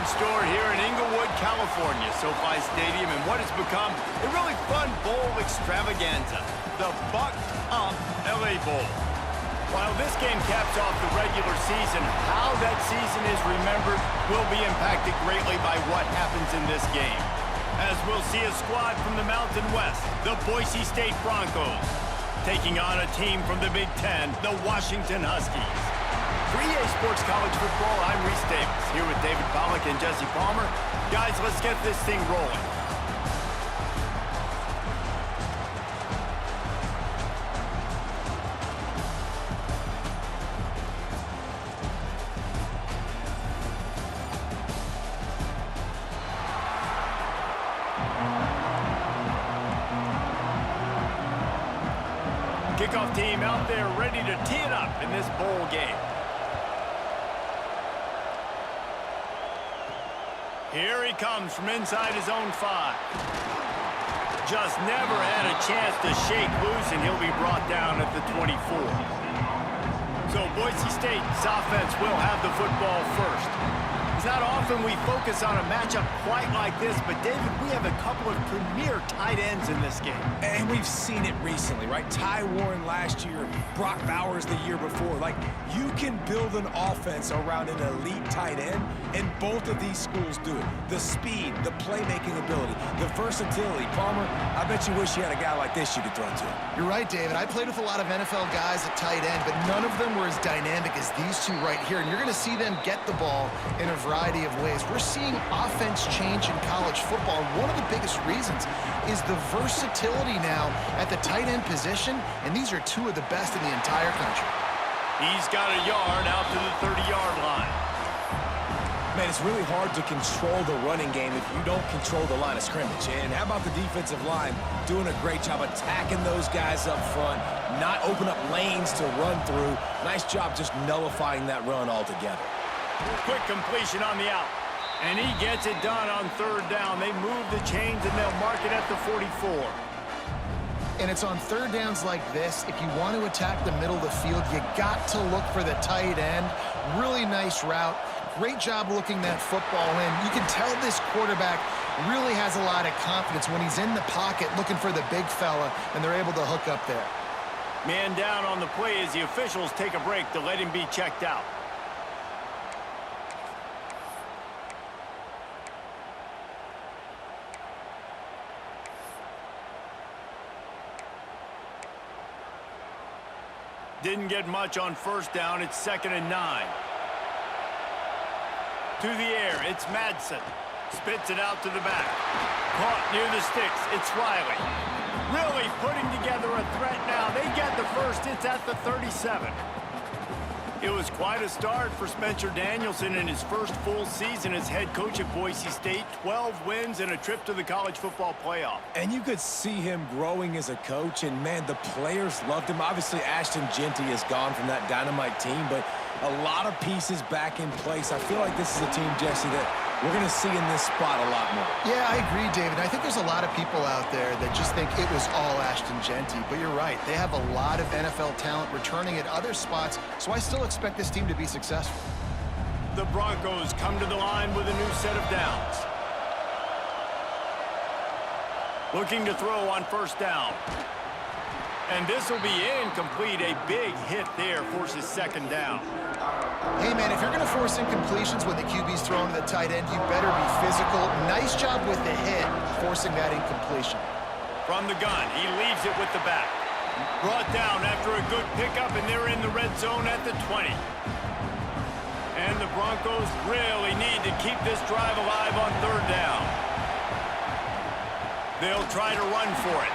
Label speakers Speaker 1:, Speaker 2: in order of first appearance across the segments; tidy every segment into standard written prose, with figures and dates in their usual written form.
Speaker 1: in store here in Inglewood, California, SoFi Stadium, and what has become a really fun bowl extravaganza, the Bucked Up LA Bowl. While this game caps off the regular season, how that season is remembered will be impacted greatly by what happens in this game. As we'll see a squad from the Mountain West, the Boise State Broncos, taking on a team from the Big Ten, the Washington Huskies. For EA Sports College Football, I'm Reese Davis, here with David Pollack and Jesse Palmer. Guys, let's get this thing rolling. Kickoff team out there ready to tee it up in this bowl game. Here he comes from inside his own 5. Just never had a chance to shake loose, and he'll be brought down at the 24. So Boise State's offense will have the football first. It's not often we focus on a matchup quite like this, but David, we have a couple of premier tight ends in this game.
Speaker 2: And we've seen it recently, right? Ty Warren last year, Brock Bowers the year before. Like, you can build an offense around an elite tight end, and both of these schools do it. The speed, the playmaking ability, the versatility. Palmer, I bet you wish you had a guy like this you could throw to.
Speaker 3: You're right, David. I played with a lot of NFL guys at tight end, but none of them were as dynamic as these two right here. And you're going to see them get the ball in a variety of ways. We're seeing offense change in college football. One of the biggest reasons is the versatility now at the tight end position, and these are two of the best in the entire country.
Speaker 1: He's got a yard out to the 30-yard line.
Speaker 2: Man, it's really hard to control the running game if you don't control the line of scrimmage. And how about the defensive line doing a great job attacking those guys up front, not open up lanes to run through. Nice job just nullifying that run altogether.
Speaker 1: Quick completion on the out. And he gets it done on 3rd down. They move the chains, and they'll mark it at the 44.
Speaker 3: And it's on 3rd downs like this. If you want to attack the middle of the field, you got to look for the tight end. Really nice route. Great job looking that football in. You can tell this quarterback really has a lot of confidence when he's in the pocket looking for the big fella, and they're able to hook up there.
Speaker 1: Man down on the play as the officials take a break to let him be checked out. Didn't get much on 1st down. It's 2nd and 9. To the air, it's Madsen. Spits it out to the back. Caught near the sticks. It's Riley. Really putting together a threat now. They get the first. It's at the 37. It was quite a start for Spencer Danielson in his first full season as head coach at Boise State. 12 wins and a trip to the college football playoff.
Speaker 2: And you could see him growing as a coach, and man, the players loved him. Obviously, Ashton Jeanty is gone from that dynamite team, but a lot of pieces back in place. I feel like this is a team, Jesse, that we're going to see in this spot a lot more.
Speaker 3: Yeah, I agree, David. I think there's a lot of people out there that just think it was all Ashton Jeanty, but you're right. They have a lot of NFL talent returning at other spots, so I still expect this team to be successful.
Speaker 1: The Broncos come to the line with a new set of downs. Looking to throw on 1st down. And this will be incomplete. A big hit there forces 2nd down.
Speaker 3: Hey, man, if you're going to force incompletions when the QB's throwing to the tight end, you better be physical. Nice job with the hit, forcing that incompletion.
Speaker 1: From the gun, he leaves it with the back. Brought down after a good pickup, and they're in the red zone at the 20. And the Broncos really need to keep this drive alive on 3rd down. They'll try to run for it.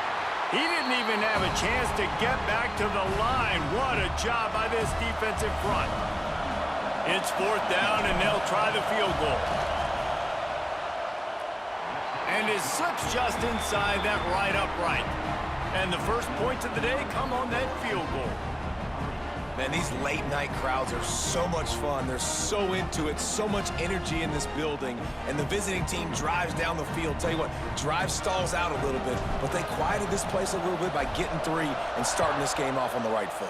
Speaker 1: He didn't even have a chance to get back to the line. What a job by this defensive front. It's 4th down, and they'll try the field goal. And his slips just inside that right upright. And the first points of the day come on that field goal.
Speaker 2: Man, these late-night crowds are so much fun. They're so into it, so much energy in this building. And the visiting team drives down the field. Tell you what, drive stalls out a little bit, but they quieted this place a little bit by getting 3 and starting this game off on the right foot.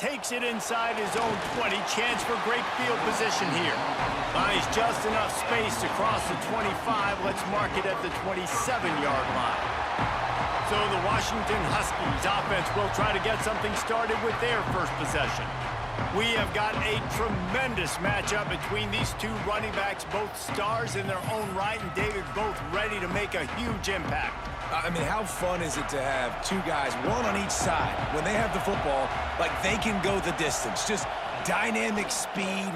Speaker 1: takes it inside his own 20. Chance for great field position here. Finds just enough space to cross the 25. Let's mark it at the 27-yard line. So the Washington Huskies offense will try to get something started with their first possession. We have got a tremendous matchup between these two running backs, both stars in their own right, and David, both ready to make a huge impact.
Speaker 2: I mean, how fun is it to have two guys, one on each side, when they have the football, like they can go the distance. Just dynamic speed,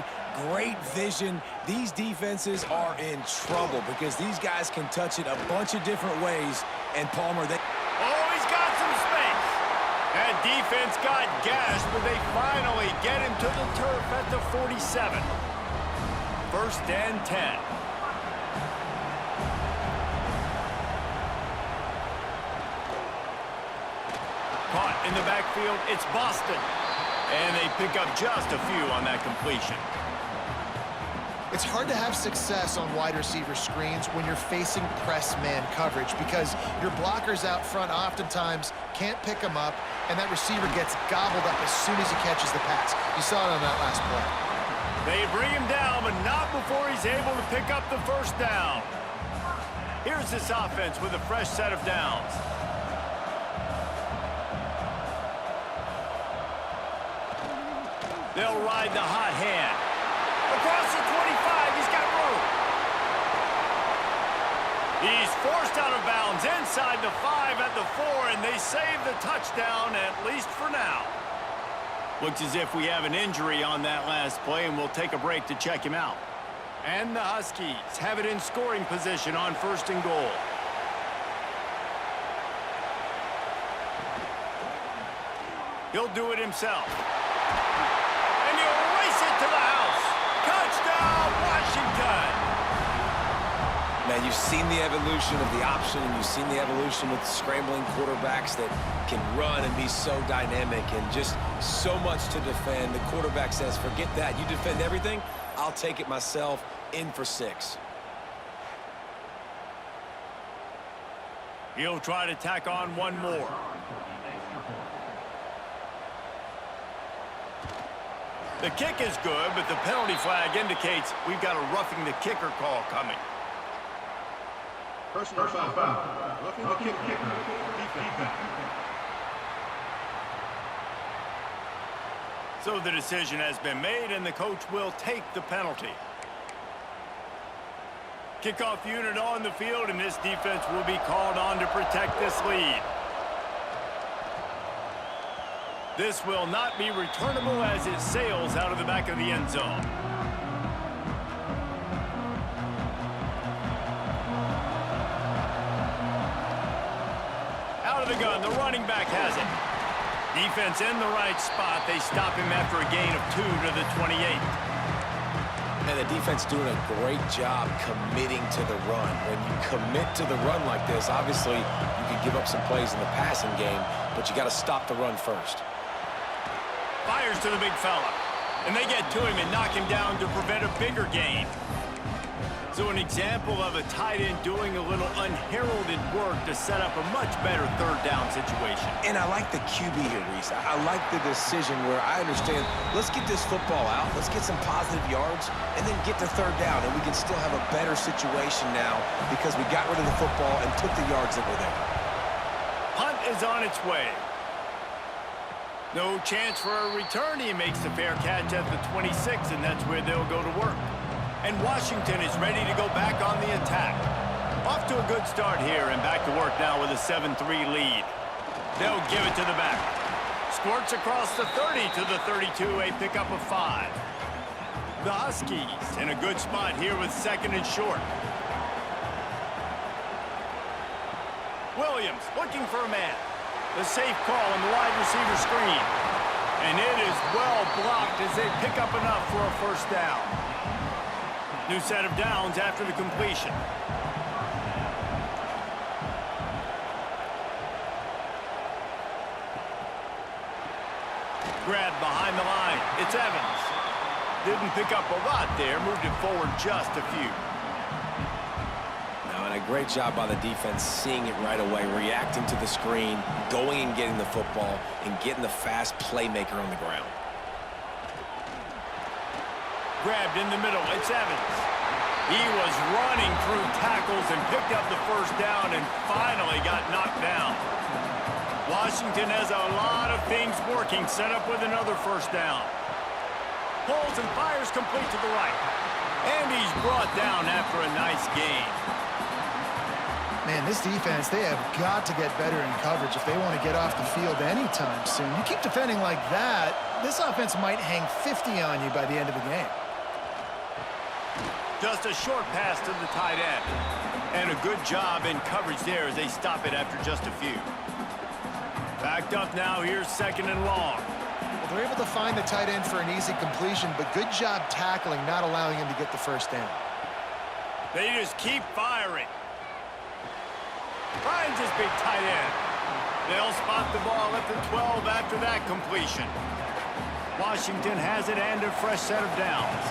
Speaker 2: great vision. These defenses are in trouble because these guys can touch it a bunch of different ways. And Palmer,
Speaker 1: Oh, he's got some space. That defense got gashed, but they finally get him to the turf at the 47. First and 10. Caught in the backfield, it's Boston. And they pick up just a few on that completion.
Speaker 3: It's hard to have success on wide receiver screens when you're facing press man coverage because your blockers out front oftentimes can't pick them up, and that receiver gets gobbled up as soon as he catches the pass. You saw it on that last play.
Speaker 1: They bring him down, but not before he's able to pick up the first down. Here's this offense with a fresh set of downs. They'll ride the hot hand. Across the 25, he's got room. He's forced out of bounds inside the 5 at the 4, and they save the touchdown, at least for now. Looks as if we have an injury on that last play, and we'll take a break to check him out. And the Huskies have it in scoring position on first and goal. He'll do it himself. And he'll race it to the house. Touchdown, Washington!
Speaker 2: man, you've seen the evolution of the option, and you've seen the evolution with scrambling quarterbacks that can run and be so dynamic and just so much to defend. The quarterback says, forget that. You defend everything, I'll take it myself. In for 6.
Speaker 1: He'll try to tack on one more. The kick is good, but the penalty flag indicates we've got a roughing the kicker call coming.
Speaker 4: Personal foul. Roughing the kicker. Defense.
Speaker 1: So the decision has been made, and the coach will take the penalty. Kickoff unit on the field, and this defense will be called on to protect this lead. This will not be returnable as it sails out of the back of the end zone. Out of the gun, the running back has it. Defense in the right spot. They stop him after a gain of 2 to the 28.
Speaker 2: And the defense doing a great job committing to the run. When you commit to the run like this, obviously you can give up some plays in the passing game, but you got to stop the run first.
Speaker 1: Fires to the big fella, and they get to him and knock him down to prevent a bigger gain. So an example of a tight end doing a little unheralded work to set up a much better third down situation.
Speaker 2: And I like the QB here, Reese. I like the decision where I understand, let's get this football out, let's get some positive yards, and then get to third down, and we can still have a better situation now because we got rid of the football and took the yards that were there.
Speaker 1: Punt is on its way. No chance for a return. He makes the fair catch at the 26, and that's where they'll go to work. And Washington is ready to go back on the attack. Off to a good start here, and back to work now with a 7-3 lead. They'll give it to the back. Squirts across the 30 to the 32, a pickup of 5. The Huskies in a good spot here with 2nd and short. Williams looking for a man. The safe call on the wide receiver screen. And it is well blocked as they pick up enough for a first down. New set of downs after the completion. Grabbed behind the line. It's Evans. Didn't pick up a lot there. Moved it forward just a few.
Speaker 2: Now, and a great job by the defense seeing it right away, reacting to the screen, going and getting the football, and getting the fast playmaker on the ground.
Speaker 1: Grabbed in the middle. It's Evans. He was running through tackles and picked up the first down and finally got knocked down. Washington has a lot of things working, set up with another first down. Pulls and fires complete to the right. And he's brought down after a nice gain.
Speaker 3: Man, this defense, they have got to get better in coverage if they want to get off the field anytime soon. You keep defending like that, this offense might hang 50 on you by the end of the game.
Speaker 1: Just a short pass to the tight end. And a good job in coverage there as they stop it after just a few. Backed up now, here's 2nd and long.
Speaker 3: Well, they're able to find the tight end for an easy completion, but good job tackling, not allowing him to get the first down.
Speaker 1: They just keep firing. Finds his big tight end. They'll spot the ball at the 12 after that completion. Washington has it and a fresh set of downs.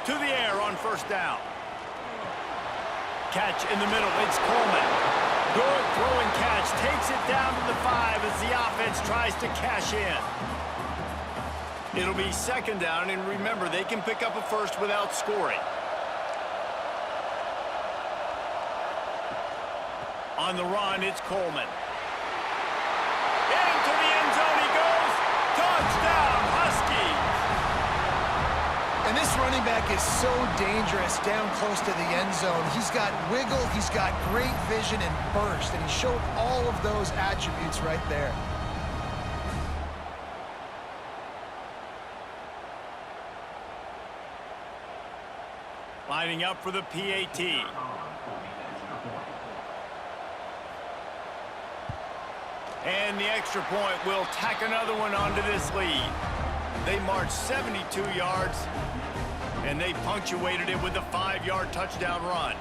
Speaker 1: To the air on first down. Catch in the middle. It's Coleman. Good throw and catch. Takes it down to the 5 as the offense tries to cash in. It'll be 2nd down, and remember, they can pick up a first without scoring. On the run, it's Coleman. Into the end zone he goes. Touchdown, Huskies.
Speaker 3: And this running back is so dangerous down close to the end zone. He's got wiggle, he's got great vision and burst, and he showed all of those attributes right there.
Speaker 1: Lining up for the PAT. And the extra point will tack another one onto this lead. They marched 72 yards, and they punctuated it with a 5-yard touchdown run.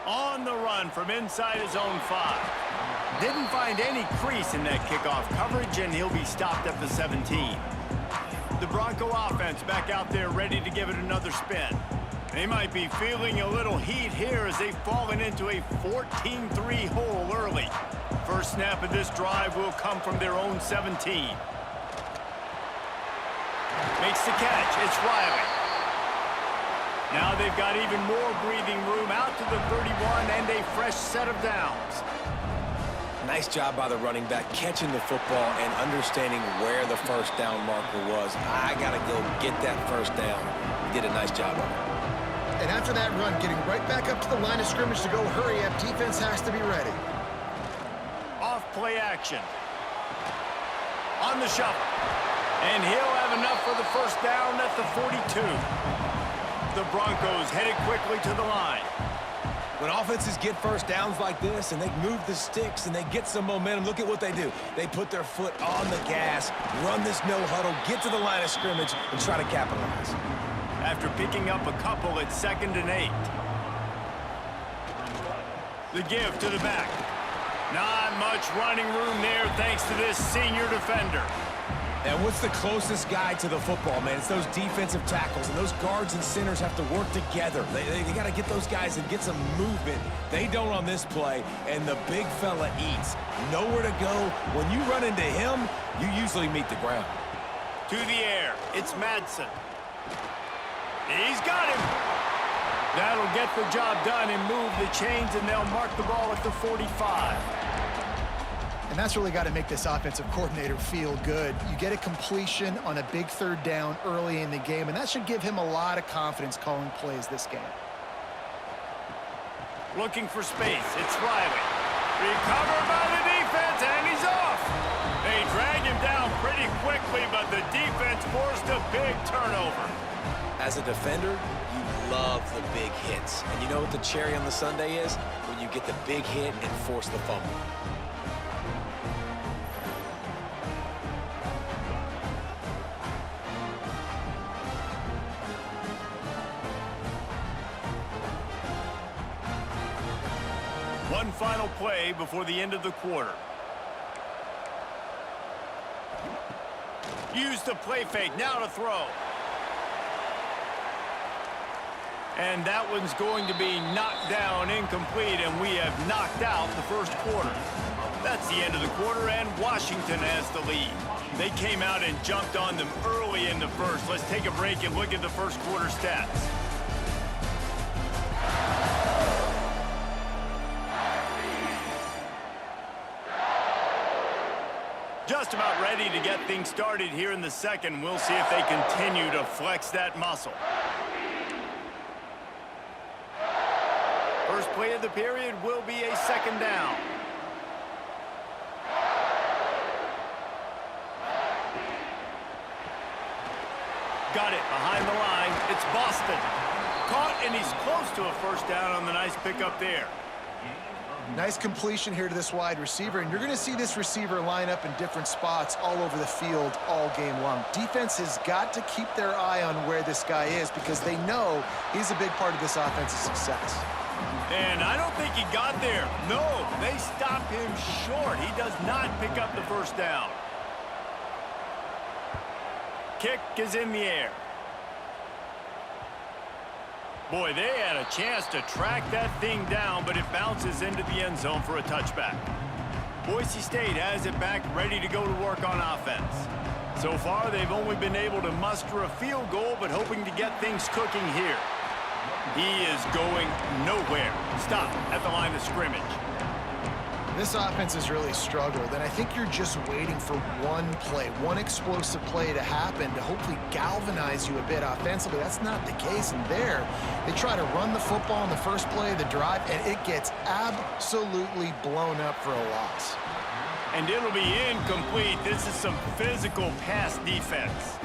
Speaker 1: On the run from inside his own 5. Didn't find any crease in that kickoff coverage, and he'll be stopped at the 17. The Bronco offense back out there ready to give it another spin. They might be feeling a little heat here as they've fallen into a 14-3 hole early. First snap of this drive will come from their own 17. Makes the catch. It's Riley. Now they've got even more breathing room out to the 31 and a fresh set of downs.
Speaker 2: Nice job by the running back catching the football and understanding where the first down marker was. I got to go get that first down. He did a nice job of it.
Speaker 3: And after that run, getting right back up to the line of scrimmage to go hurry up, defense has to be ready.
Speaker 1: Off play action. On the shuffle. And he'll have enough for the first down at the 42. The Broncos headed quickly to the line.
Speaker 2: When offenses get first downs like this and they move the sticks and they get some momentum, look at what they do. They put their foot on the gas, run this no huddle, get to the line of scrimmage, and try to capitalize.
Speaker 1: After picking up a couple at 2nd and 8. The give to the back. Not much running room there thanks to this senior defender.
Speaker 2: And what's the closest guy to the football, man? It's those defensive tackles, and those guards and centers have to work together. They got to get those guys and get some movement. They don't on this play, and the big fella eats. Nowhere to go. When you run into him, you usually meet the ground.
Speaker 1: To the air. It's Madsen. He's got him. That'll get the job done and move the chains, and they'll mark the ball at the 45.
Speaker 3: And that's really got to make this offensive coordinator feel good. You get a completion on a big 3rd down early in the game, and that should give him a lot of confidence calling plays this game.
Speaker 1: Looking for space. It's Riley. Recovered by the defense, and he's off. They drag him down pretty quickly, but the defense forced a big turnover.
Speaker 2: As a defender, you love the big hits. And you know what the cherry on the sundae is? When you get the big hit and force the fumble.
Speaker 1: One final play before the end of the quarter. Use the play fake, now to throw. And that one's going to be knocked down incomplete, and we have knocked out the first quarter. That's the end of the quarter, and Washington has the lead. They came out and jumped on them early in the first. Let's take a break and look at the first quarter stats. Just about ready to get things started here in the second. We'll see if they continue to flex that muscle. First play of the period will be a second down. Got it behind the line. It's Boston. Caught, and he's close to a first down on the nice pickup there.
Speaker 3: Nice completion here to this wide receiver, and you're going to see this receiver line up in different spots all over the field all game long. Defense has got to keep their eye on where this guy is because they know he's a big part of this offense's success.
Speaker 1: And I don't think he got there. No, they stopped him short. He does not pick up the first down. Kick is in the air. Boy, they had a chance to track that thing down, but it bounces into the end zone for a touchback. Boise State has it back, ready to go to work on offense. So far, they've only been able to muster a field goal, but hoping to get things cooking here. He is going nowhere. Stop at the line of scrimmage.
Speaker 3: This offense has really struggled, and I think you're just waiting for one play, one explosive play to happen to hopefully galvanize you a bit offensively. That's not the case, and there, they try to run the football in the first play of the drive, and it gets absolutely blown up for a loss.
Speaker 1: And it'll be incomplete. This is some physical pass defense.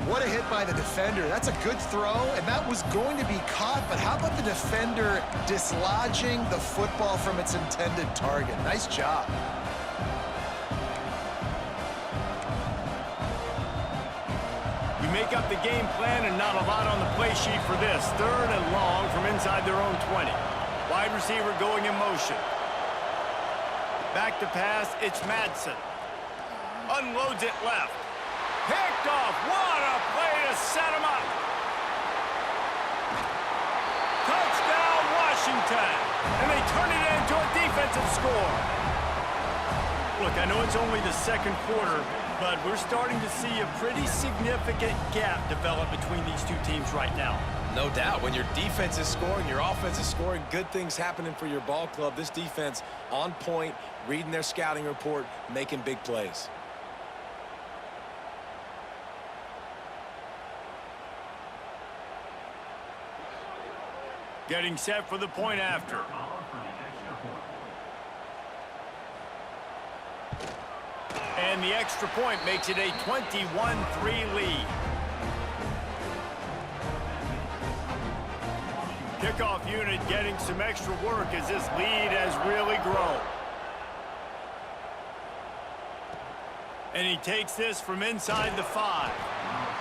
Speaker 3: What a hit by the defender. That's a good throw, and that was going to be caught, but how about the defender dislodging the football from its intended target? Nice job.
Speaker 1: You make up the game plan and not a lot on the play sheet for this. Third and long from inside their own 20. Wide receiver going in motion. Back to pass, it's Madsen. Unloads it left. Picked off. What a play to set him up. Touchdown, Washington. And they turn it into a defensive score. Look, I know it's only the second quarter, but we're starting to see a pretty significant gap develop between these two teams right now.
Speaker 2: No doubt. When your defense is scoring, your offense is scoring, good things happening for your ball club. This defense on point, reading their scouting report, making big plays.
Speaker 1: Getting set for the point after. And the extra point makes it a 21-3 lead. Kickoff unit getting some extra work as this lead has really grown. And he takes this from inside the 5.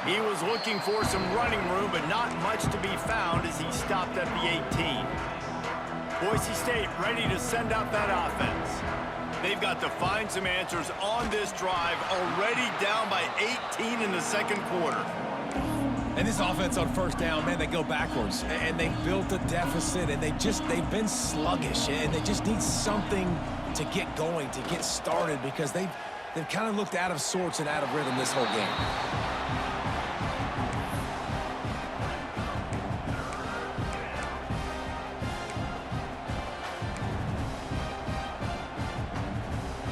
Speaker 1: He was looking for some running room, but not much to be found as he stopped at the 18. Boise State ready to send out that offense. They've got to find some answers on this drive, already down by 18 in the second quarter.
Speaker 2: And this offense on first down, man, they go backwards. And they built a deficit, and they've been sluggish, and they just need something to get going, to get started, because they've kind of looked out of sorts and out of rhythm this whole game.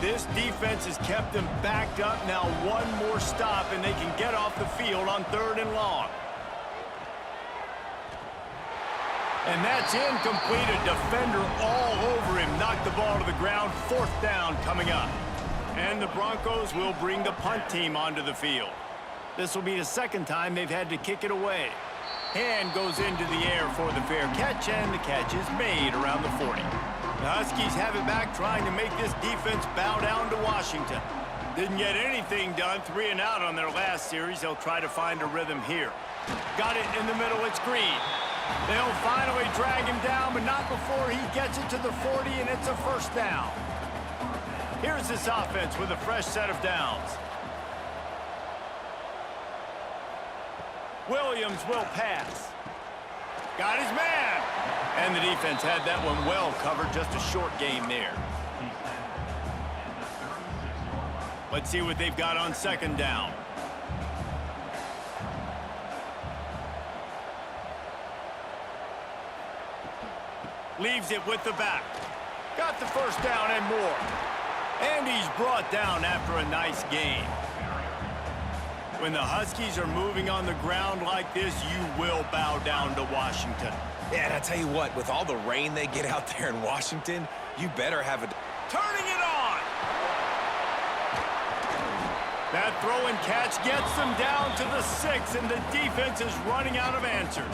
Speaker 1: This defense has kept them backed up. Now one more stop, and they can get off the field on third and long. And that's incomplete. A defender all over him. Knocked the ball to the ground. Fourth down coming up. And the Broncos will bring the punt team onto the field. This will be the second time they've had to kick it away. Hand goes into the air for the fair catch, and the catch is made around the 40. The Huskies have it back, trying to make this defense bow down to Washington. Didn't get anything done, 3 and out on their last series. They'll try to find a rhythm here. Got it in the middle, it's Green. They'll finally drag him down, but not before he gets it to the 40, and it's a first down. Here's this offense with a fresh set of downs. Williams will pass. Got his man. And the defense had that one well covered. Just a short game there. Let's see what they've got on second down. Leaves it with the back. Got the first down and more. And he's brought down after a nice gain. When the Huskies are moving on the ground like this, you will bow down to Washington.
Speaker 2: Yeah, and I tell you what, with all the rain they get out there in Washington, you better have a...
Speaker 1: Turning it on! That throw and catch gets them down to the 6, and the defense is running out of answers.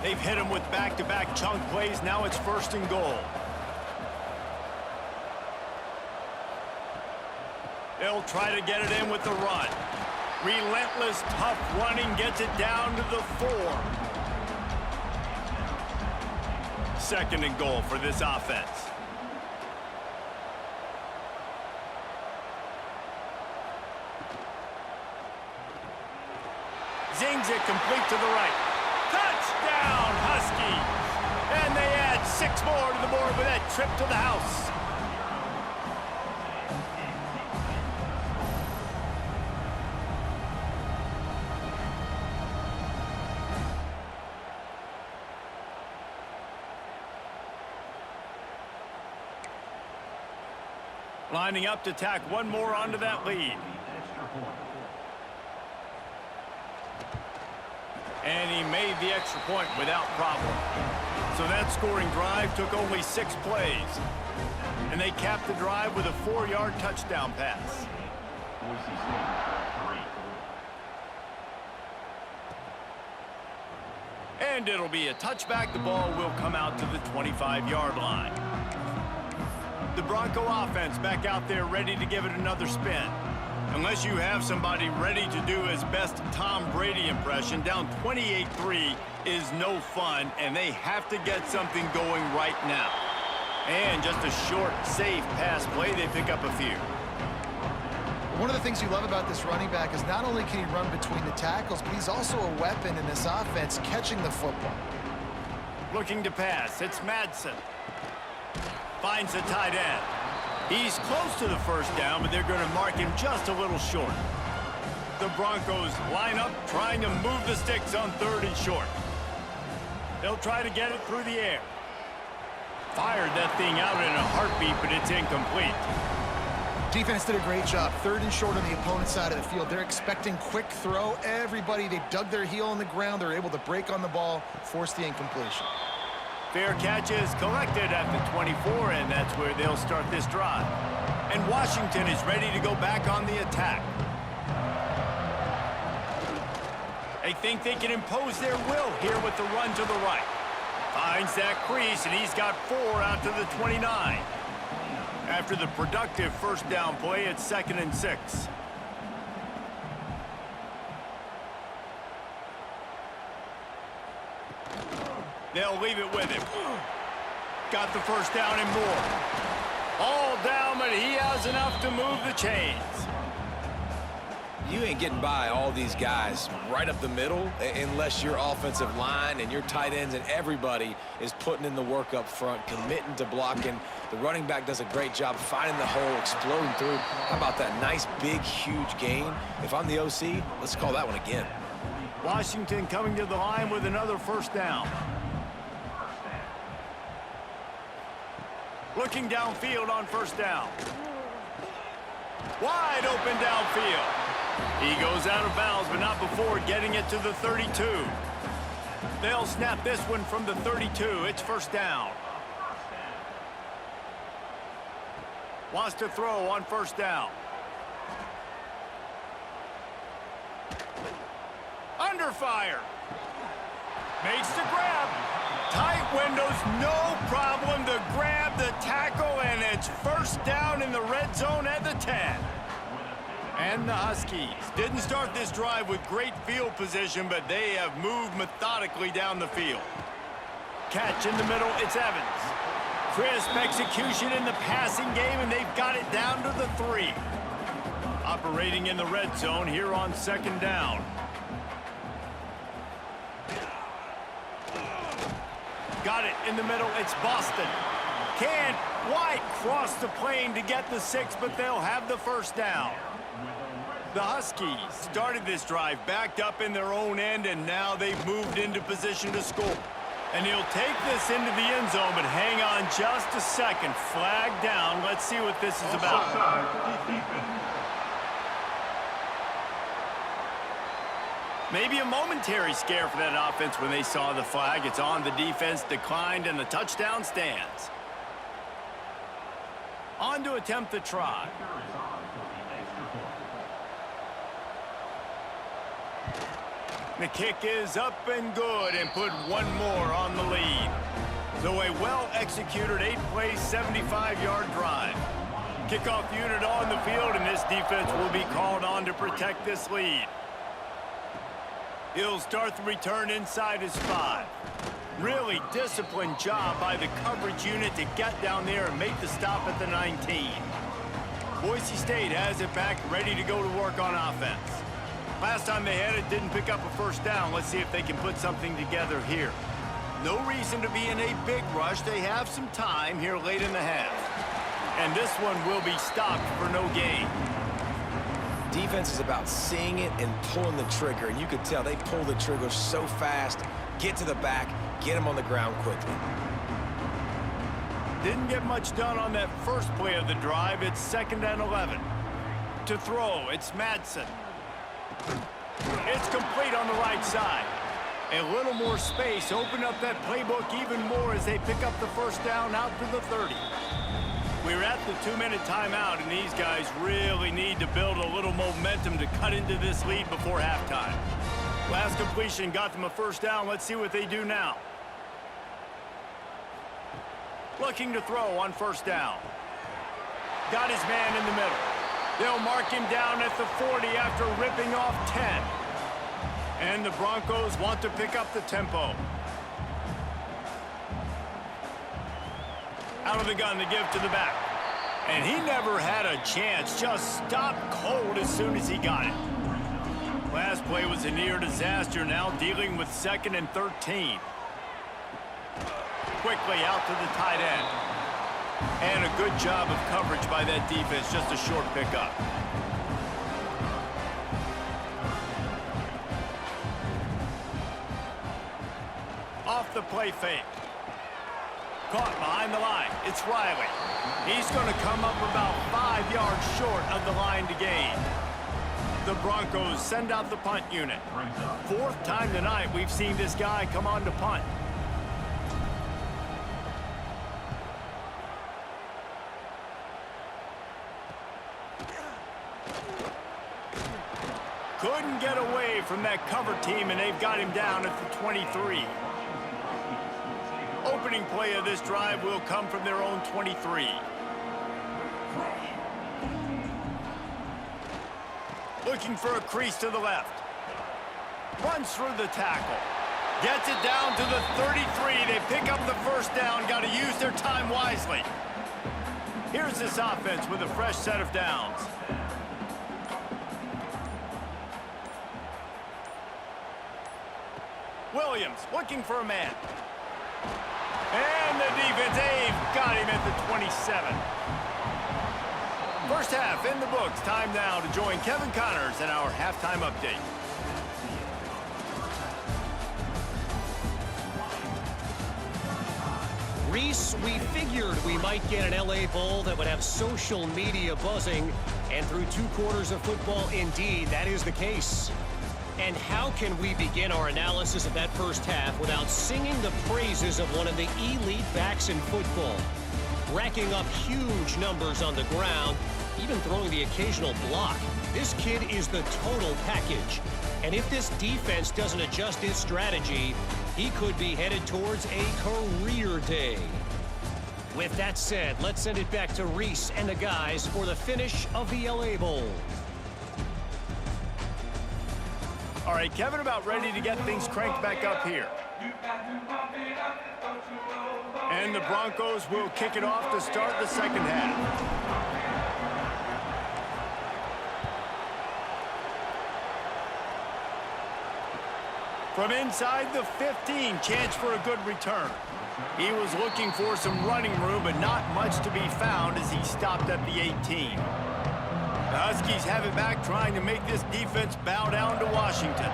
Speaker 1: They've hit him with back-to-back chunk plays. Now it's 1st and goal. They'll try to get it in with the run. Relentless, tough running gets it down to the 4. 2nd and goal for this offense. Zings it complete to the right. Touchdown, Huskies! And they add 6 more to the board with that trip to the house. Lining up to tack one more onto that lead. And he made the extra point without problem. So that scoring drive took only 6 plays. And they capped the drive with a 4-yard touchdown pass. And it'll be a touchback. The ball will come out to the 25-yard line. The Bronco offense back out there ready to give it another spin. Unless you have somebody ready to do his best Tom Brady impression, down 28-3 is no fun, and they have to get something going right now. And just a short, safe pass play, they pick up a few.
Speaker 3: One of the things you love about this running back is not only can he run between the tackles, but he's also a weapon in this offense, catching the football.
Speaker 1: Looking to pass, it's Madsen. Finds the tight end. He's close to the first down, but they're going to mark him just a little short. The Broncos line up, trying to move the sticks on 3rd and short. They'll try to get it through the air. Fired that thing out in a heartbeat, but it's incomplete.
Speaker 3: Defense did a great job. 3rd and short on the opponent's side of the field. They're expecting quick throw. Everybody, they dug their heel on the ground. They're able to break on the ball, force the incompletion.
Speaker 1: Fair catch is collected at the 24, and that's where they'll start this drive. And Washington is ready to go back on the attack. They think they can impose their will here with the run to the right. Finds that crease, and he's got 4 out to the 29. After the productive first down play, it's 2nd and 6. They'll leave it with him. Got the first down and more. All down, but he has enough to move the chains.
Speaker 2: You ain't getting by all these guys right up the middle unless your offensive line and your tight ends and everybody is putting in the work up front, committing to blocking. The running back does a great job finding the hole, exploding through. How about that nice, big, huge gain? If I'm the OC, let's call that one again.
Speaker 1: Washington coming to the line with another first down. Looking downfield on first down. Wide open downfield. He goes out of bounds, but not before getting it to the 32. They'll snap this one from the 32. It's first down. Wants to throw on first down. Under fire. Makes the grab. Tight windows, no problem to grab the tackle, and it's first down in the red zone at the 10. And the Huskies didn't start this drive with great field position, but they have moved methodically down the field. Catch in the middle, it's Evans. Crisp execution in the passing game, and they've got it down to the 3. Operating in the red zone here on second down. Got it in the middle, it's Boston. Can't White crossed the plane to get the 6, but they'll have the first down. The Huskies started this drive backed up in their own end, and now they've moved into position to score. And he'll take this into the end zone, but hang on just a second. Flag down. Let's see what this is about. Maybe a momentary scare for that offense when they saw the flag. It's on, the defense declined, and the touchdown stands. On to attempt the try. The kick is up and good, and put one more on the lead. So a well-executed 8-play, 75-yard drive. Kickoff unit on the field, and this defense will be called on to protect this lead. He'll start the return inside his 5. Really disciplined job by the coverage unit to get down there and make the stop at the 19. Boise State has it back, ready to go to work on offense. Last time they had it, didn't pick up a first down. Let's see if they can put something together here. No reason to be in a big rush. They have some time here late in the half. And this one will be stopped for no gain.
Speaker 2: Defense is about seeing it and pulling the trigger, and you could tell they pull the trigger so fast, get to the back, get him on the ground quickly.
Speaker 1: Didn't get much done on that first play of the drive. It's 2nd and 11. To throw, it's Madsen. It's complete on the right side. A little more space. Open up that playbook even more as they pick up the first down out to the 30. We're at the 2-minute timeout, and these guys really need to build a little momentum to cut into this lead before halftime. Last completion got them a first down. Let's see what they do now. Looking to throw on first down. Got his man in the middle. They'll mark him down at the 40 after ripping off 10. And the Broncos want to pick up the tempo. Out of the gun, to give to the back. And he never had a chance. Just stopped cold as soon as he got it. Last play was a near disaster. Now dealing with 2nd and 13. Quickly out to the tight end. And a good job of coverage by that defense. Just a short pickup. Off the play fake. Caught behind the line. It's Riley. He's going to come up about 5 yards short of the line to gain. The Broncos send out the punt unit. 4th time tonight we've seen this guy come on to punt. Couldn't get away from that cover team, and they've got him down at the 23. Opening play of this drive will come from their own 23. Looking for a crease to the left. Runs through the tackle. Gets it down to the 33. They pick up the first down. Got to use their time wisely. Here's this offense with a fresh set of downs. Williams looking for a man. And the defense, they've got him at the 27. First half in the books. Time now to join Kevin Connors in our halftime update.
Speaker 5: Reese, we figured we might get an LA Bowl that would have social media buzzing, and through 2 quarters of football, indeed, that is the case. And how can we begin our analysis of that first half without singing the praises of one of the elite backs in football? Racking up huge numbers on the ground, even throwing the occasional block. This kid is the total package. And if this defense doesn't adjust its strategy, he could be headed towards a career day. With that said, let's send it back to Reese and the guys for the finish of the LA Bowl.
Speaker 1: All right, Kevin, about ready to get things cranked back up here. And the Broncos will kick it off to start the second half. From inside the 15, chance for a good return. He was looking for some running room, but not much to be found as he stopped at the 18. The Huskies have it back, trying to make this defense bow down to Washington.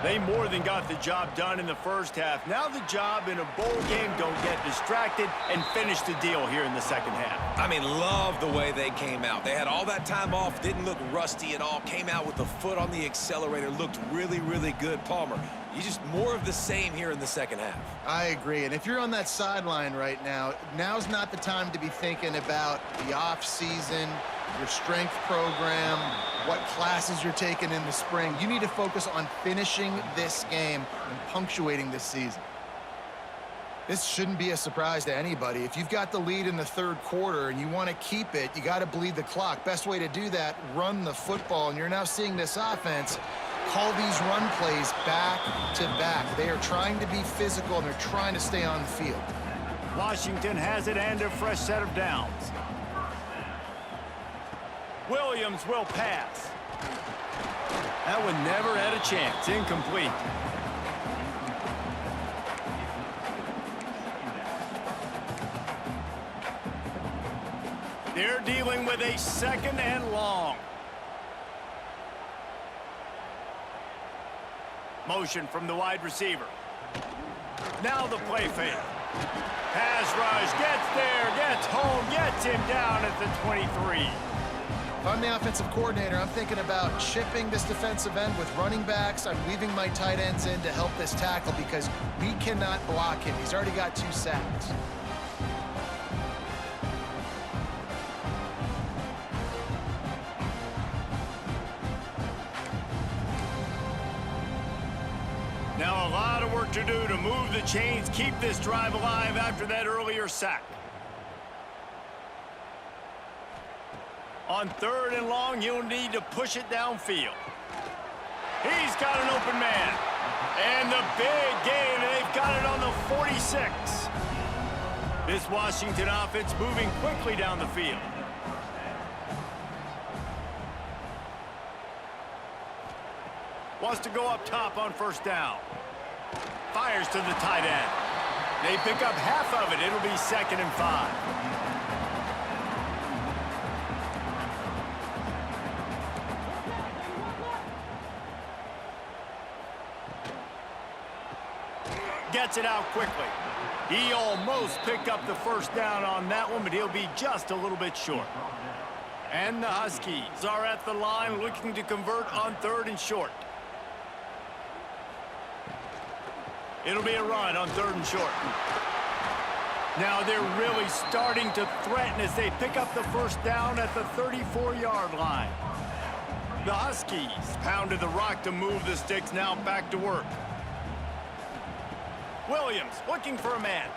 Speaker 1: They more than got the job done in the first half. Now the job in a bowl game, don't get distracted and finish the deal here in the second half.
Speaker 2: I mean, love the way they came out. They had all that time off, didn't look rusty at all, came out with the foot on the accelerator, looked really, really good. Palmer, you just more of the same here in the second half.
Speaker 3: I agree, and if you're on that sideline right now, now's not the time to be thinking about the off-season, your strength program, what classes you're taking in the spring. You need to focus on finishing this game and punctuating this season. This shouldn't be a surprise to anybody. If you've got the lead in the third quarter and you want to keep it, you got to bleed the clock. Best way to do that, run the football. And you're now seeing this offense call these run plays back to back. They are trying to be physical, and they're trying to stay on the field.
Speaker 1: Washington has it and a fresh set of downs. Williams will pass. That one never had a chance. Incomplete. They're dealing with a second and long. Motion from the wide receiver. Now the play fake. Pass rush, gets there, gets home, gets him down at the 23.
Speaker 3: If I'm the offensive coordinator, I'm thinking about chipping this defensive end with running backs. I'm leaving my tight ends in to help this tackle because we cannot block him. He's already got 2 sacks.
Speaker 1: Now a lot of work to do to move the chains, keep this drive alive after that earlier sack. On third and long, you'll need to push it downfield. He's got an open man. And the big gain, they've got it on the 46. This Washington offense moving quickly down the field. Wants to go up top on first down. Fires to the tight end. They pick up half of it. It'll be 2nd and 5. Gets it out quickly. He almost picked up the first down on that one, but he'll be just a little bit short. And the Huskies are at the line looking to convert on 3rd and short. It'll be a run on 3rd and short. Now they're really starting to threaten as they pick up the first down at the 34-yard line. The Huskies pounded the rock to move the sticks, now back to work. Williams looking for a man.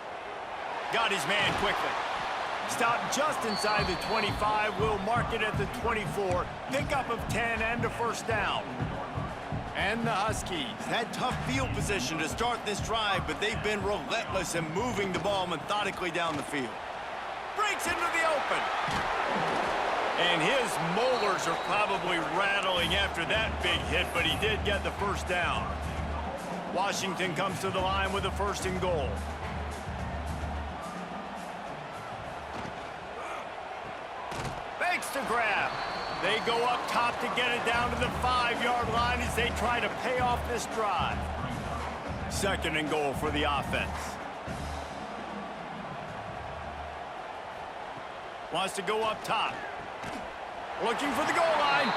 Speaker 1: Got his man quickly. Stopped just inside the 25. Will mark it at the 24. Pickup of 10 and a first down. And the Huskies had tough field position to start this drive, but they've been relentless in moving the ball methodically down the field. Breaks into the open. And his molars are probably rattling after that big hit, but he did get the first down. Washington comes to the line with a 1st and goal. Fakes to grab. They go up top to get it down to the 5-yard line as they try to pay off this drive. 2nd and goal for the offense. Wants to go up top. Looking for the goal line.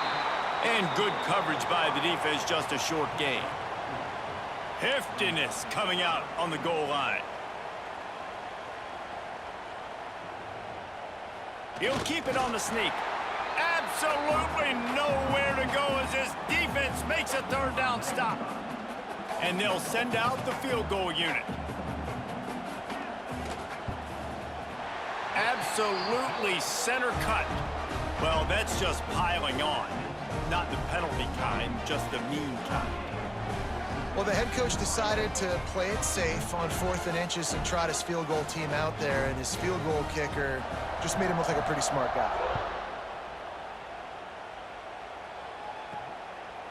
Speaker 1: And good coverage by the defense, just a short gain. Heftiness coming out on the goal line. He'll keep it on the sneak. Absolutely nowhere to go as his defense makes a 3rd down stop. And they'll send out the field goal unit. Absolutely center cut. Well, that's just piling on. Not the penalty kind, just the mean kind.
Speaker 3: Well, the head coach decided to play it safe on 4th and inches and trot his field goal team out there, and his field goal kicker just made him look like a pretty smart guy.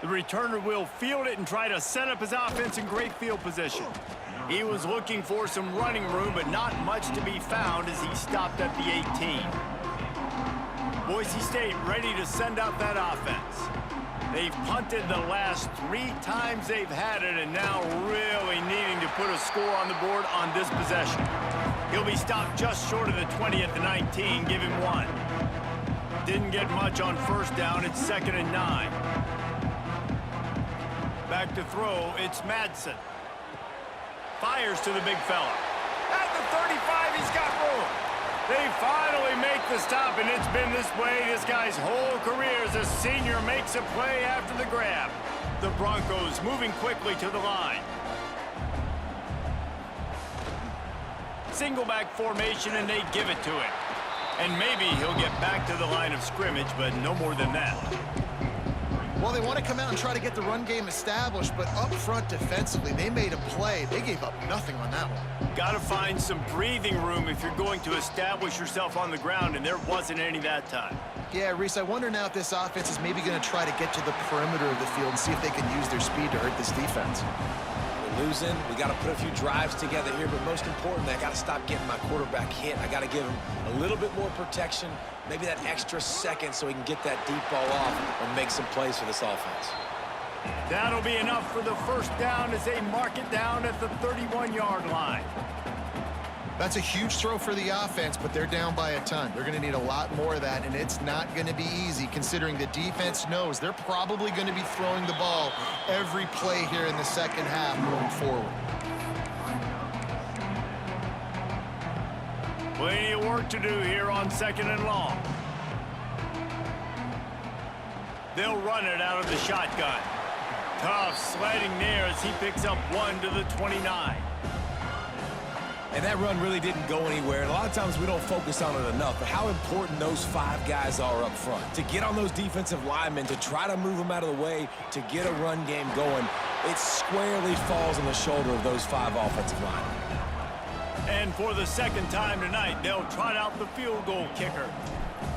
Speaker 1: The returner will field it and try to set up his offense in great field position. He was looking for some running room, but not much to be found as he stopped at the 18. Boise State ready to send out that offense. They've punted the last 3 times they've had it, and now really needing to put a score on the board on this possession. He'll be stopped just short of the 20 at the 19, give him 1. Didn't get much on first down, it's 2nd and 9. Back to throw, it's Madsen. Fires to the big fella. At the 35, he's got room. They finally make the stop, and it's been this way this guy's whole career as a senior makes a play after the grab. The Broncos moving quickly to the line. Single back formation, and they give it to him. And maybe he'll get back to the line of scrimmage, but no more than that.
Speaker 3: Well, they want to come out and try to get the run game established, but up front defensively, they made a play. They gave up nothing on that one.
Speaker 1: Got to find some breathing room if you're going to establish yourself on the ground, and there wasn't any that time.
Speaker 3: Yeah, Reese, I wonder now if this offense is maybe going to try to get to the perimeter of the field and see if they can use their speed to hurt this defense.
Speaker 2: We're losing. We got to put a few drives together here, but most importantly, I got to stop getting my quarterback hit. I got to give him a little bit more protection, maybe that extra second so he can get that deep ball off and make some plays for this offense.
Speaker 1: That'll be enough for the first down as they mark it down at the 31-yard line.
Speaker 3: That's a huge throw for the offense, but they're down by a ton. They're going to need a lot more of that, and it's not going to be easy considering the defense knows they're probably going to be throwing the ball every play here in the second half going forward.
Speaker 1: Plenty of work to do here on 2nd and long. They'll run it out of the shotgun. Tough sledding there as he picks up 1 to the 29.
Speaker 2: And that run really didn't go anywhere. And a lot of times we don't focus on it enough, but how important those 5 guys are up front. To get on those defensive linemen, to try to move them out of the way, to get a run game going, it squarely falls on the shoulder of those 5 offensive linemen.
Speaker 1: And for the second time tonight, they'll trot out the field goal kicker.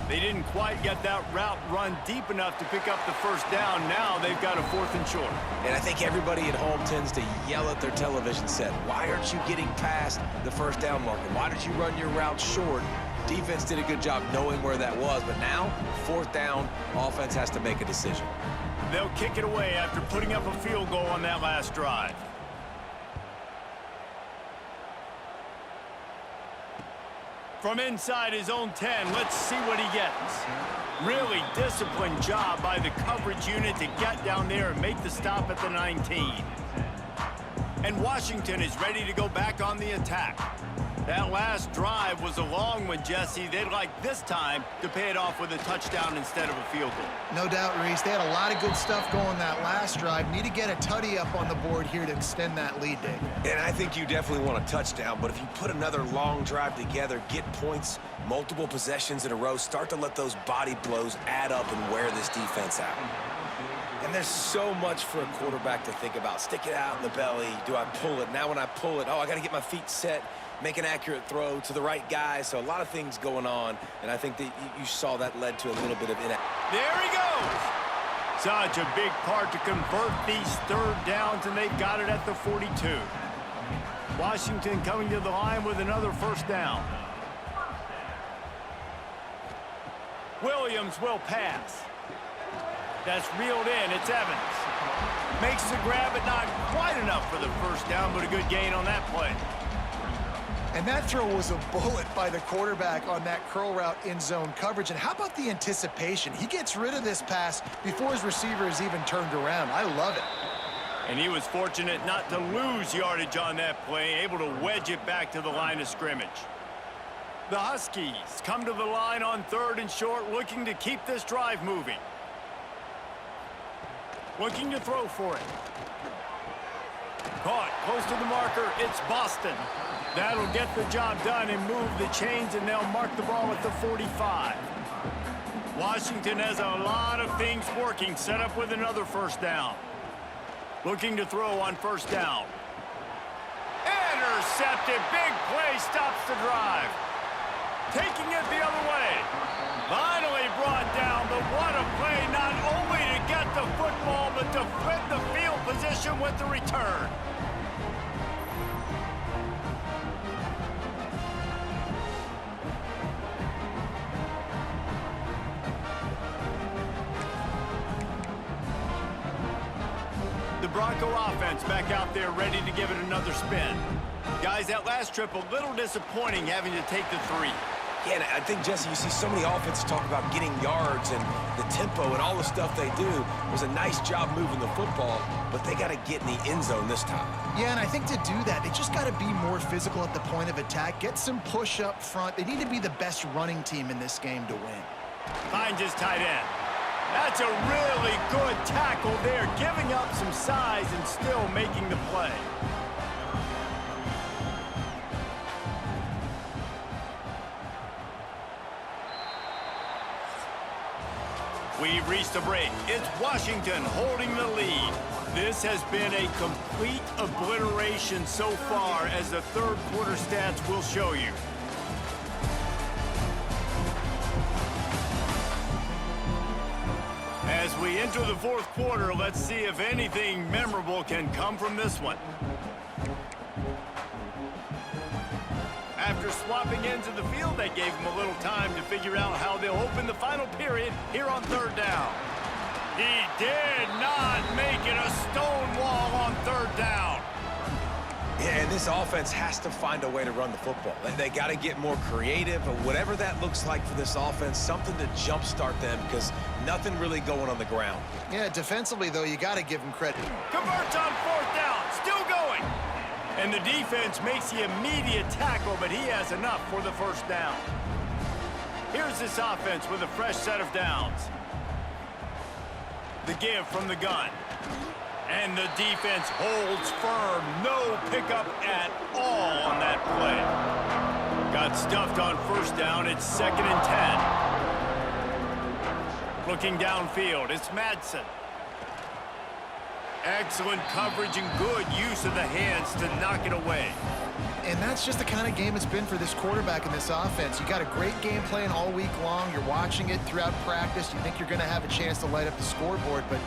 Speaker 1: They didn't quite get that route run deep enough to pick up the first down. Now they've got a 4th and short.
Speaker 2: And I think everybody at home tends to yell at their television set, why aren't you getting past the first down marker? Why did you run your route short? Defense did a good job knowing where that was, but now, 4th down, offense has to make a decision.
Speaker 1: They'll kick it away after putting up a field goal on that last drive. From inside his own 10, let's see what he gets. Really disciplined job by the coverage unit to get down there and make the stop at the 19. And Washington is ready to go back on the attack. That last drive was a long one, Jesse. They'd like this time to pay it off with a touchdown instead of a field goal.
Speaker 3: No doubt, Reese. They had a lot of good stuff going that last drive. Need to get a tutty up on the board here to extend that lead, Dave.
Speaker 2: And I think you definitely want a touchdown, but if you put another long drive together, get points, multiple possessions in a row, start to let those body blows add up and wear this defense out. And there's so much for a quarterback to think about. Stick it out in the belly. Do I pull it? Now when I pull it, oh, I got to get my feet set, make an accurate throw to the right guy. So a lot of things going on, and I think that you saw that led to a little bit of
Speaker 1: There he goes! Such a big part to convert these 3rd downs, and they've got it at the 42. Washington coming to the line with another 1st down. Williams will pass. That's reeled in. It's Evans. Makes the grab, but not quite enough for the 1st down, but a good gain on that play.
Speaker 3: And that throw was a bullet by the quarterback on that curl route in zone coverage. And how about the anticipation? He gets rid of this pass before his receiver is even turned around. I love it.
Speaker 1: And he was fortunate not to lose yardage on that play, able to wedge it back to the line of scrimmage. The Huskies come to the line on 3rd and short, looking to keep this drive moving. Looking to throw for it. Caught close to the marker. It's Boston. That'll get the job done and move the chains, and they'll mark the ball at the 45. Washington has a lot of things working, set up with another 1st down. Looking to throw on 1st down. Intercepted. Big play stops the drive. Taking it the other way. Finally brought down, but what a play, not only to get the football, but to with the return. The Bronco offense back out there ready to give it another spin. Guys, that last trip a little disappointing having to take the 3.
Speaker 2: Yeah, and I think, Jesse, you see so many offenses talk about getting yards and the tempo and all the stuff they do. It was a nice job moving the football, but they got to get in the end zone this time.
Speaker 3: Yeah, and I think to do that, they just got to be more physical at the point of attack, get some push up front. They need to be the best running team in this game to win.
Speaker 1: Finds his tight end. That's a really good tackle there, giving up some size and still making the play. We've reached a break. It's Washington holding the lead. This has been a complete obliteration so far, as the third quarter stats will show you. As we enter the fourth quarter, let's see if anything memorable can come from this one. After swapping ends of the field, that gave them a little time to figure out how they'll open the final period here on third down. He did not make it a stone wall on third down.
Speaker 2: Yeah, and this offense has to find a way to run the football. They got to get more creative, or whatever that looks like for this offense, something to jumpstart them, because nothing really going on the ground.
Speaker 3: Yeah, defensively, though, you got to give them credit.
Speaker 1: Converts on fourth down, still going. And the defense makes the immediate tackle, but he has enough for the first down. Here's this offense with a fresh set of downs. The give from the gun. And the defense holds firm. No pickup at all on that play. Got stuffed on first down. It's 2nd and 10. Looking downfield, it's Madsen. Excellent coverage and good use of the hands to knock it away.
Speaker 3: And that's just the kind of game it's been for this quarterback in this offense. You got a great game plan all week long. You're watching it throughout practice. You think you're going to have a chance to light up the scoreboard, but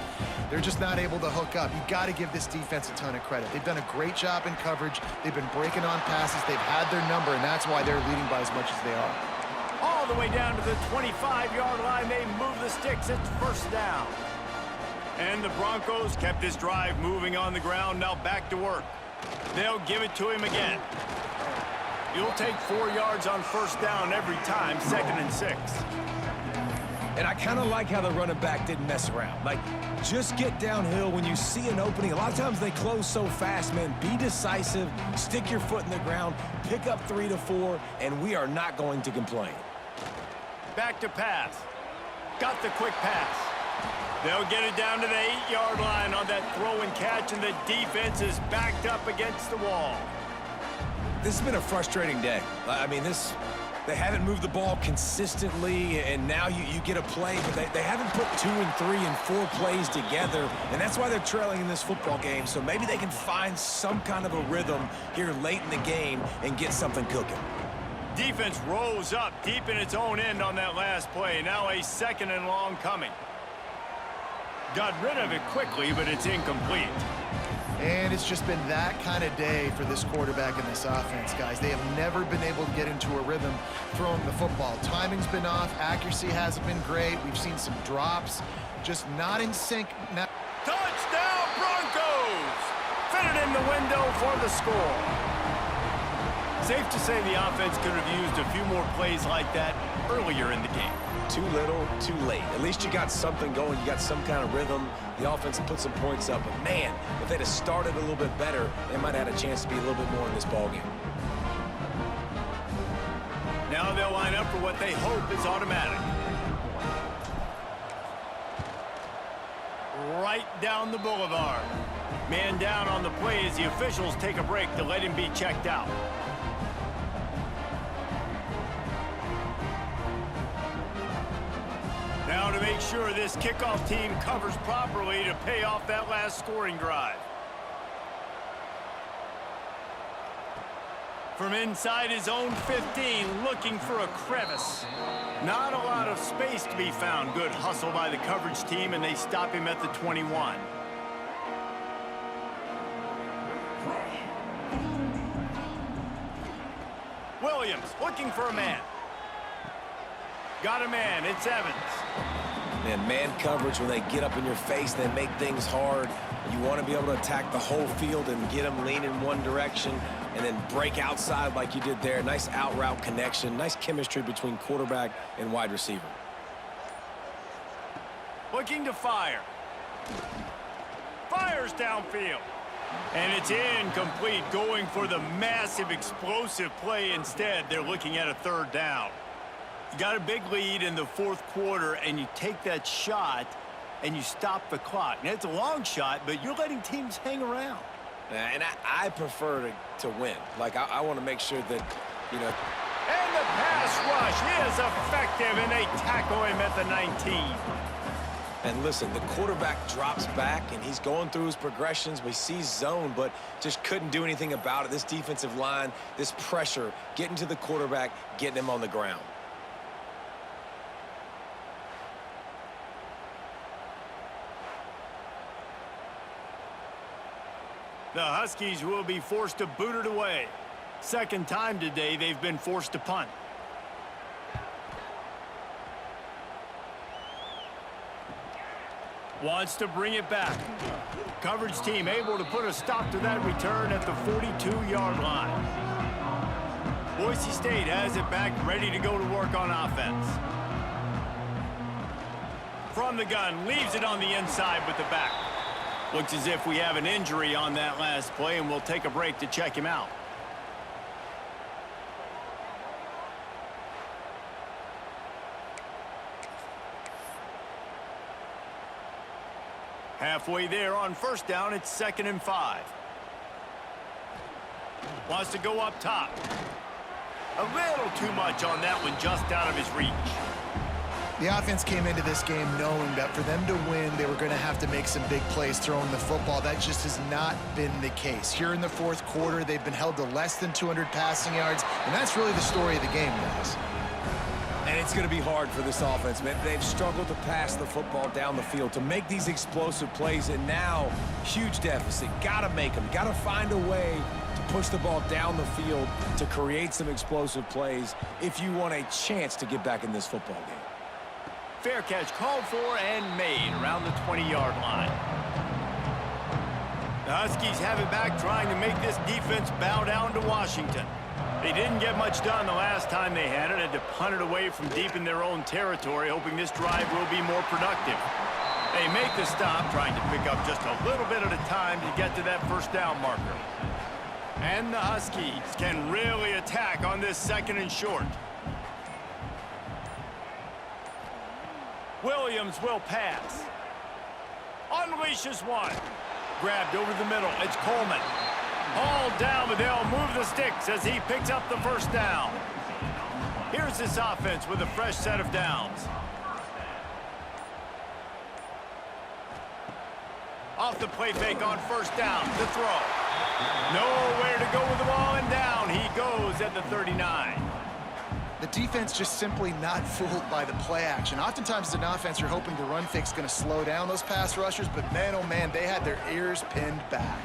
Speaker 3: they're just not able to hook up. You got to give this defense a ton of credit. They've done a great job in coverage. They've been breaking on passes. They've had their number, and that's why they're leading by as much as they are.
Speaker 1: All the way down to the 25-yard line. They move the sticks. It's first down. And the Broncos kept this drive moving on the ground. Now back to work. They'll give it to him again. You'll take 4 yards on first down every time, 2nd and 6.
Speaker 2: And I kind of like how the running back didn't mess around. Like, just get downhill when you see an opening. A lot of times they close so fast, man. Be decisive, stick your foot in the ground, pick up 3 to 4, and we are not going to complain.
Speaker 1: Back to pass. Got the quick pass. They'll get it down to the 8-yard line on that throw and catch, and the defense is backed up against the wall.
Speaker 2: This has been a frustrating day. I mean, they haven't moved the ball consistently, and now you get a play, but they haven't put 2 and 3 and 4 plays together, and that's why they're trailing in this football game. So maybe they can find some kind of a rhythm here late in the game and get something cooking.
Speaker 1: Defense rose up deep in its own end on that last play. Now a 2nd and long coming. Got rid of it quickly, but it's incomplete.
Speaker 3: And it's just been that kind of day for this quarterback and this offense, guys. They have never been able to get into a rhythm throwing the football. Timing's been off. Accuracy hasn't been great. We've seen some drops. Just not in sync. Now
Speaker 1: Touchdown, Broncos! Fitted in the window for the score. Safe to say the offense could have used a few more plays like that earlier in the game.
Speaker 2: Too little, too late. At least you got something going. You got some kind of rhythm. The offense put some points up. But, man, if they'd have started a little bit better, they might have had a chance to be a little bit more in this ballgame.
Speaker 1: Now they'll line up for what they hope is automatic. Right down the boulevard. Man down on the play as the officials take a break to let him be checked out. Now to make sure this kickoff team covers properly to pay off that last scoring drive. From inside his own 15, looking for a crevice. Not a lot of space to be found. Good hustle by the coverage team, and they stop him at the 21. Williams looking for a man. Got a man. It's Evans.
Speaker 2: Man coverage, when they get up in your face, they make things hard. You want to be able to attack the whole field and get them leaning one direction and then break outside like you did there. Nice out route connection, nice chemistry between quarterback and wide receiver.
Speaker 1: Looking to fire. Fires downfield. And it's incomplete, going for the massive explosive play instead. They're looking at a third down. You got a big lead in the fourth quarter, and you take that shot, and you stop the clock. Now, it's a long shot, but you're letting teams hang around.
Speaker 2: And I prefer to win. Like, I want to make sure that, you know.
Speaker 1: And the pass rush is effective, and they tackle him at the 19.
Speaker 2: And listen, the quarterback drops back, and he's going through his progressions. We see zone, but just couldn't do anything about it. This defensive line, this pressure, getting to the quarterback, getting him on the ground.
Speaker 1: The Huskies will be forced to boot it away. Second time today they've been forced to punt. Wants to bring it back. Coverage team able to put a stop to that return at the 42-yard line. Boise State has it back, ready to go to work on offense. From the gun, leaves it on the inside with the back. Looks as if we have an injury on that last play, and we'll take a break to check him out. Halfway there on first down, it's 2nd and 5. Wants to go up top. A little too much on that one, just out of his reach.
Speaker 3: The offense came into this game knowing that for them to win, they were going to have to make some big plays throwing the football. That just has not been the case. Here in the fourth quarter, they've been held to less than 200 passing yards, and that's really the story of the game, guys.
Speaker 2: And it's going to be hard for this offense, man. They've struggled to pass the football down the field, to make these explosive plays, and now, huge deficit. Got to make them. Got to find a way to push the ball down the field to create some explosive plays if you want a chance to get back in this football game.
Speaker 1: Fair catch called for and made around the 20-yard line. The Huskies have it back, trying to make this defense bow down to Washington. They didn't get much done the last time they had to punt it away from deep in their own territory, hoping this drive will be more productive. They make the stop, trying to pick up just a little bit at a time to get to that first down marker. And the Huskies can really attack on this 2nd and short. Williams will pass. Unleashes one. Grabbed over the middle. It's Coleman. Hauled down, but they'll move the sticks as he picks up the first down. Here's this offense with a fresh set of downs. Off the play fake on first down. The throw. Nowhere to go with the ball, and down he goes at the 39.
Speaker 3: The defense just simply not fooled by the play action. Oftentimes, as an offense, you're hoping the run fake's going to slow down those pass rushers, but man, oh man, they had their ears pinned back.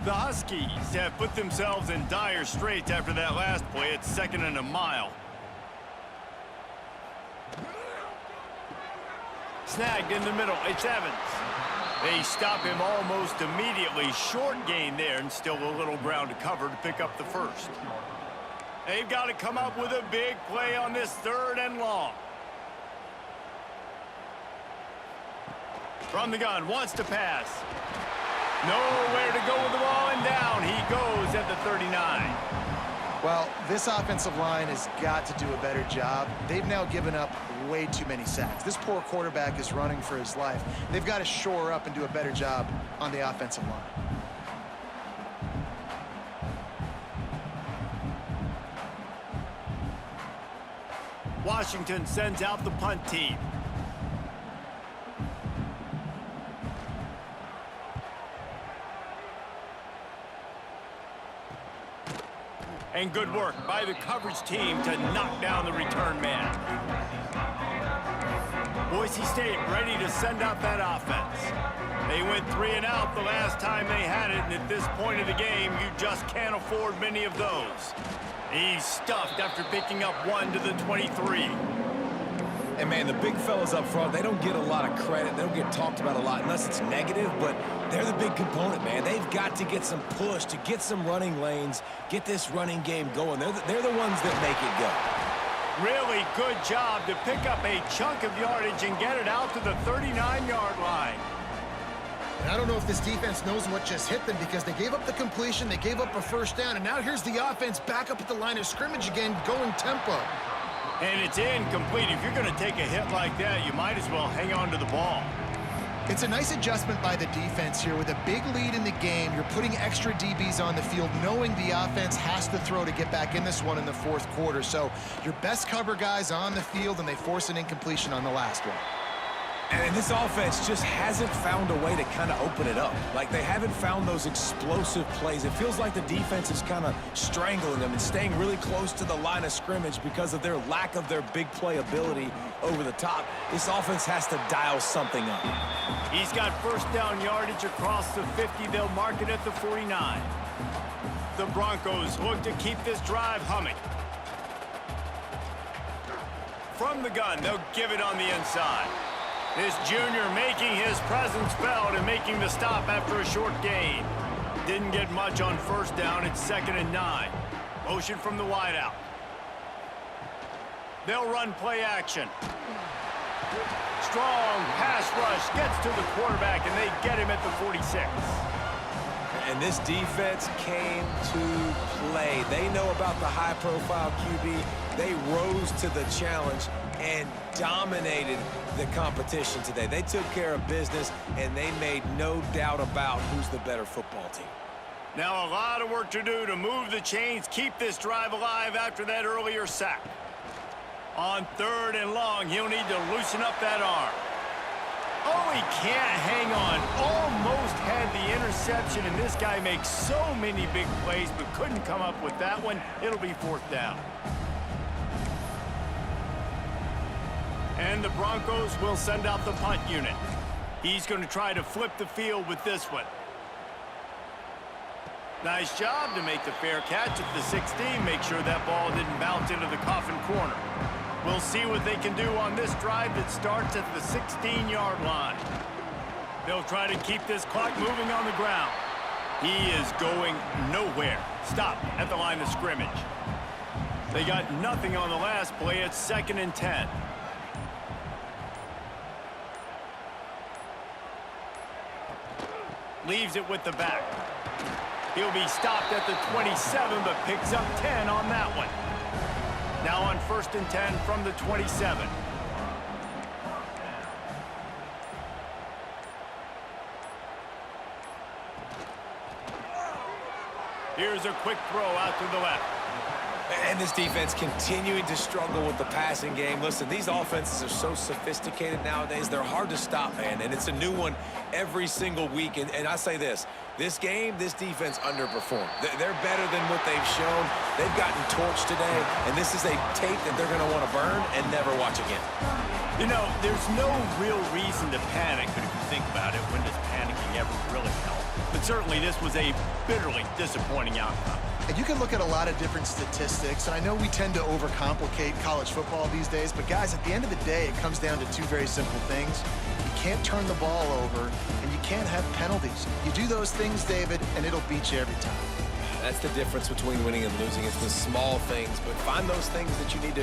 Speaker 1: The Huskies have put themselves in dire straits after that last play. It's 2nd and a mile. Snagged in the middle. It's Evans. They stop him almost immediately. Short gain there, and still a little ground to cover to pick up the first. They've got to come up with a big play on this 3rd and long. From the gun, wants to pass. Nowhere to go with the ball, and down he goes at the 39.
Speaker 3: Well, this offensive line has got to do a better job. They've now given up way too many sacks. This poor quarterback is running for his life. They've got to shore up and do a better job on the offensive line.
Speaker 1: Washington sends out the punt team. And good work by the coverage team to knock down the return man. Boise State ready to send out that offense. They went 3 and out the last time they had it, and at this point of the game, you just can't afford many of those. He's stuffed after picking up 1 to the 23.
Speaker 2: And, man, the big fellas up front, they don't get a lot of credit. They don't get talked about a lot unless it's negative, but they're the big component, man. They've got to get some push, to get some running lanes, get this running game going. They're the ones that make it go.
Speaker 1: Really good job to pick up a chunk of yardage and get it out to the 39-yard line.
Speaker 3: And I don't know if this defense knows what just hit them because they gave up the completion, they gave up a first down, and now here's the offense back up at the line of scrimmage again, going tempo.
Speaker 1: And it's incomplete. If you're going to take a hit like that, you might as well hang on to the ball.
Speaker 3: It's a nice adjustment by the defense here. With a big lead in the game, you're putting extra DBs on the field, knowing the offense has to throw to get back in this one in the fourth quarter. So your best cover guys on the field, and they force an incompletion on the last one.
Speaker 2: And this offense just hasn't found a way to kind of open it up. Like, they haven't found those explosive plays. It feels like the defense is kind of strangling them and staying really close to the line of scrimmage because of their lack of their big play ability over the top. This offense has to dial something up.
Speaker 1: He's got first down yardage across the 50. They'll mark it at the 49. The Broncos look to keep this drive humming. From the gun, they'll give it on the inside. This junior making his presence felt and making the stop after a short gain. Didn't get much on first down. It's 2nd and 9. Motion from the wideout. They'll run play action. Strong pass rush gets to the quarterback, and they get him at the 46.
Speaker 2: And this defense came to play. They know about the high-profile QB. They rose to the challenge and dominated the competition today. They took care of business, and they made no doubt about who's the better football team.
Speaker 1: Now a lot of work to do to move the chains, keep this drive alive after that earlier sack. On 3rd and long, he'll need to loosen up that arm. Oh, he can't hang on. Almost had the interception, and this guy makes so many big plays, but couldn't come up with that one. It'll be 4th down. And the Broncos will send out the punt unit. He's going to try to flip the field with this one. Nice job to make the fair catch at the 16. Make sure that ball didn't bounce into the coffin corner. We'll see what they can do on this drive that starts at the 16-yard line. They'll try to keep this clock moving on the ground. He is going nowhere. Stop at the line of scrimmage. They got nothing on the last play. It's 2nd and 10. Leaves it with the back. He'll be stopped at the 27, but picks up 10 on that one. Now on 1st and 10 from the 27. Here's a quick throw out to the left.
Speaker 2: And this defense continuing to struggle with the passing game. Listen, these offenses are so sophisticated nowadays. They're hard to stop, man. And it's a new one every single week. And I say this game, this defense underperformed. They're better than what they've shown. They've gotten torched today. And this is a tape that they're going to want to burn and never watch again.
Speaker 1: You know, there's no real reason to panic. But if you think about it, when does panicking ever really help? But certainly this was a bitterly disappointing outcome.
Speaker 3: And you can look at a lot of different statistics, and I know we tend to overcomplicate college football these days, but guys, at the end of the day, it comes down to 2 very simple things. You can't turn the ball over, and you can't have penalties. You do those things, David, and it'll beat you every time.
Speaker 2: That's the difference between winning and losing. It's the small things, but find those things that you need to